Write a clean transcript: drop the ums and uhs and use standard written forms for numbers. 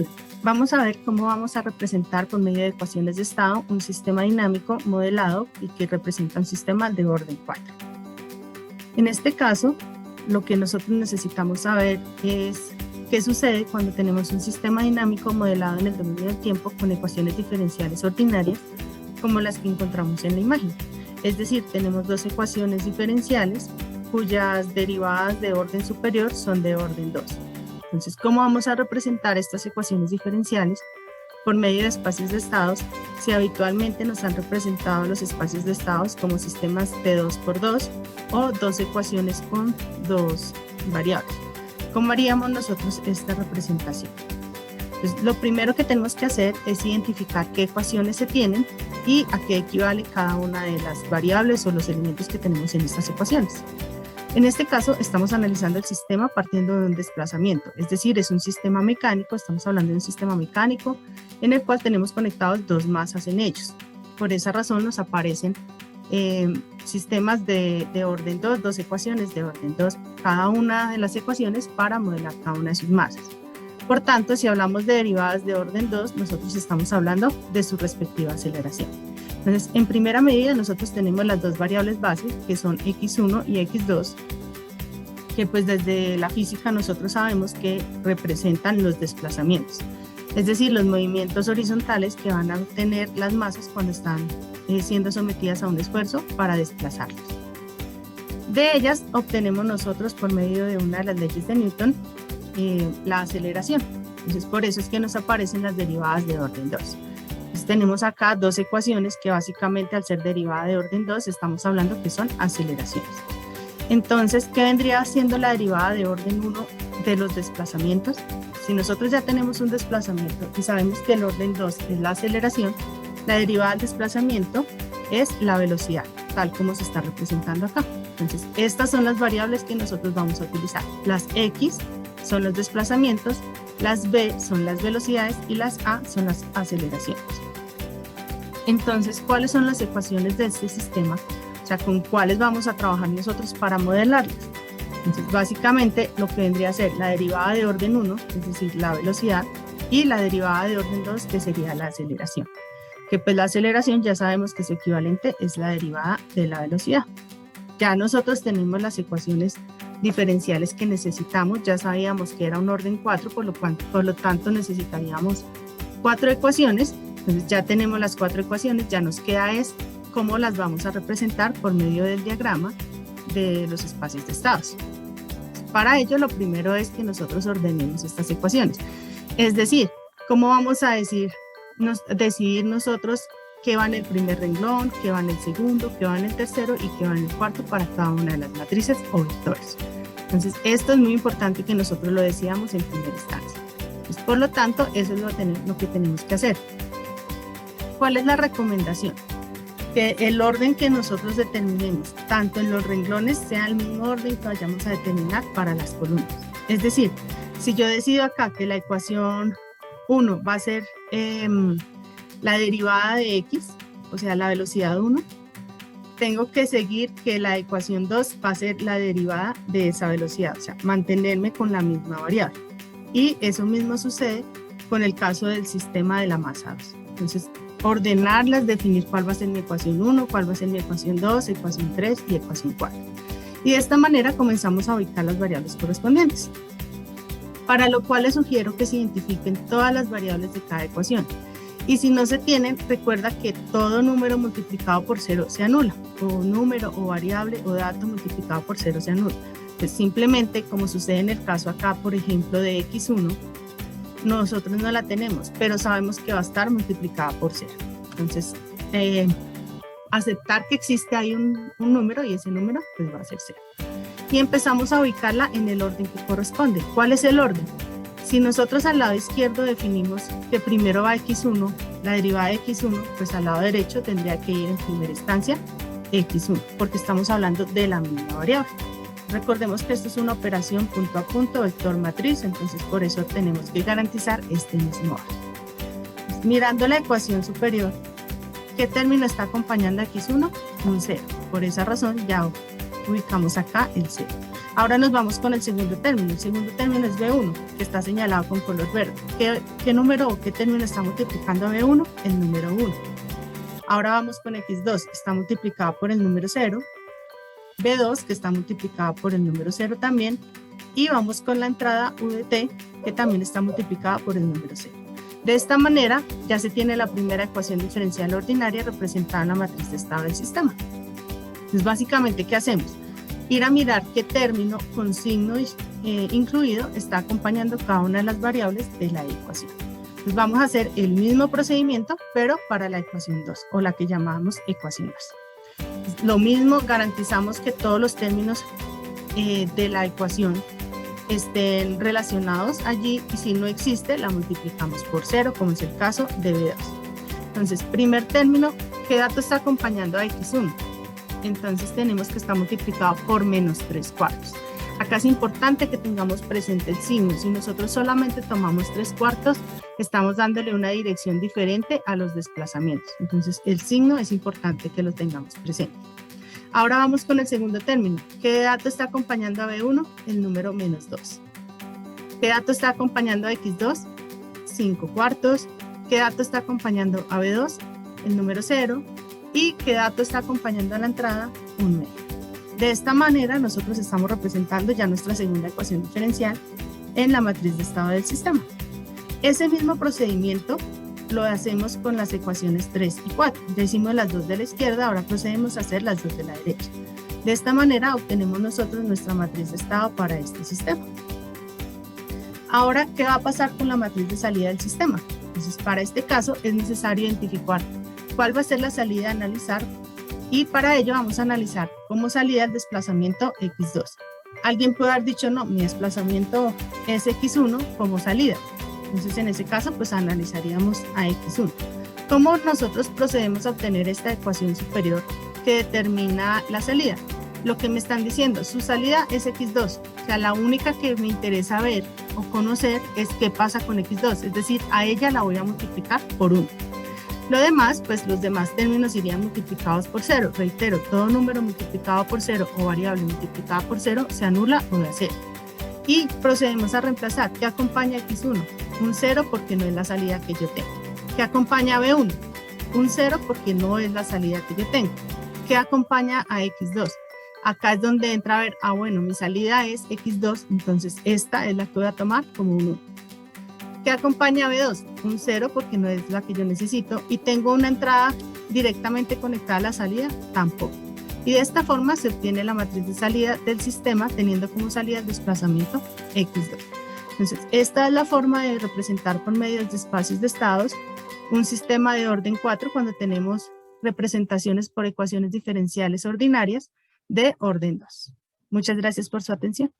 ejemplo, vamos a ver cómo vamos a representar por medio de ecuaciones de estado un sistema dinámico modelado y que representa un sistema de orden 4. En este caso, lo que nosotros necesitamos saber es qué sucede cuando tenemos un sistema dinámico modelado en el dominio del tiempo con ecuaciones diferenciales ordinarias como las que encontramos en la imagen. Es decir, tenemos dos ecuaciones diferenciales cuyas derivadas de orden superior son de orden 2. Entonces, ¿cómo vamos a representar estas ecuaciones diferenciales? Por medio de espacios de estados, si habitualmente nos han representado los espacios de estados como sistemas de 2 por 2 o dos ecuaciones con dos variables. ¿Cómo haríamos nosotros esta representación? Pues lo primero que tenemos que hacer es identificar qué ecuaciones se tienen y a qué equivale cada una de las variables o los elementos que tenemos en estas ecuaciones. En este caso estamos analizando el sistema partiendo de un desplazamiento, es decir, es un sistema mecánico, estamos hablando de un sistema mecánico en el cual tenemos conectados dos masas en ellos. Por esa razón nos aparecen sistemas de orden 2, dos ecuaciones de orden 2, cada una de las ecuaciones para modelar cada una de sus masas. Por tanto, si hablamos de derivadas de orden 2, nosotros estamos hablando de su respectiva aceleración. Entonces, en primera medida, nosotros tenemos las dos variables bases, que son x1 y x2, que pues desde la física nosotros sabemos que representan los desplazamientos, es decir, los movimientos horizontales que van a tener las masas cuando están siendo sometidas a un esfuerzo para desplazarlas. De ellas obtenemos nosotros por medio de una de las leyes de Newton la aceleración. Entonces, por eso es que nos aparecen las derivadas de orden 2. Entonces, tenemos acá dos ecuaciones que básicamente al ser derivada de orden 2 estamos hablando que son aceleraciones. Entonces, ¿qué vendría siendo la derivada de orden 1 de los desplazamientos? Si nosotros ya tenemos un desplazamiento y sabemos que el orden 2 es la aceleración, la derivada del desplazamiento es la velocidad, tal como se está representando acá. Entonces, estas son las variables que nosotros vamos a utilizar. Las X son los desplazamientos, las B son las velocidades y las A son las aceleraciones. Entonces, ¿cuáles son las ecuaciones de este sistema? O sea, ¿con cuáles vamos a trabajar nosotros para modelarlas? Entonces, básicamente, lo que vendría a ser la derivada de orden 1, es decir, la velocidad, y la derivada de orden 2, que sería la aceleración. Que pues la aceleración ya sabemos que su equivalente es la derivada de la velocidad. Ya nosotros tenemos las ecuaciones diferenciales que necesitamos, ya sabíamos que era un orden 4, por lo tanto necesitaríamos 4 ecuaciones. Entonces ya tenemos las 4 ecuaciones, ya nos queda es cómo las vamos a representar por medio del diagrama de los espacios de estados. Para ello, lo primero es que nosotros ordenemos estas ecuaciones, es decir, cómo vamos a decidir nosotros qué va en el primer renglón, qué va en el segundo, qué va en el tercero y qué va en el cuarto para cada una de las matrices o vectores. Entonces, esto es muy importante que nosotros lo decíamos en primera instancia. Pues, por lo tanto, eso es lo que tenemos que hacer. ¿Cuál es la recomendación? Que el orden que nosotros determinemos, tanto en los renglones, sea el mismo orden que vayamos a determinar para las columnas. Es decir, si yo decido acá que la ecuación 1 va a ser la derivada de x, o sea, la velocidad 1, tengo que seguir que la ecuación 2 va a ser la derivada de esa velocidad, o sea, mantenerme con la misma variable. Y eso mismo sucede con el caso del sistema de la masa 2. Entonces, ordenarlas, definir cuál va a ser mi ecuación 1, cuál va a ser mi ecuación 2, ecuación 3 y ecuación 4. Y de esta manera comenzamos a ubicar las variables correspondientes. Para lo cual les sugiero que se identifiquen todas las variables de cada ecuación. Y si no se tienen, recuerda que todo número multiplicado por 0 se anula, o número, o variable, o dato multiplicado por 0 se anula. Pues simplemente, como sucede en el caso acá, por ejemplo, de x1, nosotros no la tenemos, pero sabemos que va a estar multiplicada por 0. Entonces, aceptar que existe ahí un número, y ese número pues va a ser 0. Y empezamos a ubicarla en el orden que corresponde. ¿Cuál es el orden? Si nosotros al lado izquierdo definimos que primero va x1, la derivada de x1, pues al lado derecho tendría que ir en primera instancia x1, porque estamos hablando de la misma variable. Recordemos que esto es una operación punto a punto, vector matriz, entonces por eso tenemos que garantizar este mismo orden. Mirando la ecuación superior, ¿qué término está acompañando a x1? Un 0. Por esa razón ya ubicamos acá el 0. Ahora nos vamos con el segundo término. El segundo término es B1, que está señalado con color verde. ¿Qué número o qué término está multiplicando a B1? El número 1. Ahora vamos con X2, que está multiplicado por el número 0. B2, que está multiplicado por el número 0 también. Y vamos con la entrada U de T, que también está multiplicada por el número 0. De esta manera, ya se tiene la primera ecuación diferencial ordinaria representada en la matriz de estado del sistema. Entonces, básicamente, ¿qué hacemos? Ir a mirar qué término con signo incluido está acompañando cada una de las variables de la ecuación. Entonces, vamos a hacer el mismo procedimiento, pero para la ecuación 2, o la que llamamos ecuación 2. Lo mismo, garantizamos que todos los términos de la ecuación estén relacionados allí, y si no existe, la multiplicamos por 0, como es el caso de B2. Entonces, primer término, ¿qué dato está acompañando a X1? Entonces tenemos que está multiplicado por menos 3/4. Acá es importante que tengamos presente el signo. Si nosotros solamente tomamos 3/4, estamos dándole una dirección diferente a los desplazamientos. Entonces el signo es importante que lo tengamos presente. Ahora vamos con el segundo término. ¿Qué dato está acompañando a B1? El número menos 2. ¿Qué dato está acompañando a X2? 5/4. ¿Qué dato está acompañando a B2? El número 0. ¿Y qué dato está acompañando a la entrada? 1/2. De esta manera nosotros estamos representando ya nuestra segunda ecuación diferencial en la matriz de estado del sistema. Ese mismo procedimiento lo hacemos con las ecuaciones 3 y 4. Ya hicimos las dos de la izquierda, ahora procedemos a hacer las dos de la derecha. De esta manera obtenemos nosotros nuestra matriz de estado para este sistema. Ahora, ¿qué va a pasar con la matriz de salida del sistema? Entonces, para este caso es necesario identificar cuál va a ser la salida a analizar, y para ello vamos a analizar como salida el desplazamiento X2. Alguien puede haber dicho, no, mi desplazamiento es X1 como salida. Entonces en ese caso pues analizaríamos a X1. ¿Cómo nosotros procedemos a obtener esta ecuación superior que determina la salida? Lo que me están diciendo, su salida es X2. O sea, la única que me interesa ver o conocer es qué pasa con X2. Es decir, a ella la voy a multiplicar por 1. Lo demás, pues los demás términos irían multiplicados por 0. Reitero, todo número multiplicado por 0 o variable multiplicada por 0 se anula o da 0. Y procedemos a reemplazar. ¿Qué acompaña a X1? Un 0 porque no es la salida que yo tengo. ¿Qué acompaña a B1? Un 0 porque no es la salida que yo tengo. ¿Qué acompaña a X2? Acá es donde entra a ver, bueno, mi salida es X2, entonces esta es la que voy a tomar como un 1. ¿Qué acompaña a B2? Un 0 porque no es la que yo necesito. ¿Y tengo una entrada directamente conectada a la salida? Tampoco. Y de esta forma se obtiene la matriz de salida del sistema teniendo como salida el desplazamiento X2. Entonces, esta es la forma de representar por medio de espacios de estados un sistema de orden 4 cuando tenemos representaciones por ecuaciones diferenciales ordinarias de orden 2. Muchas gracias por su atención.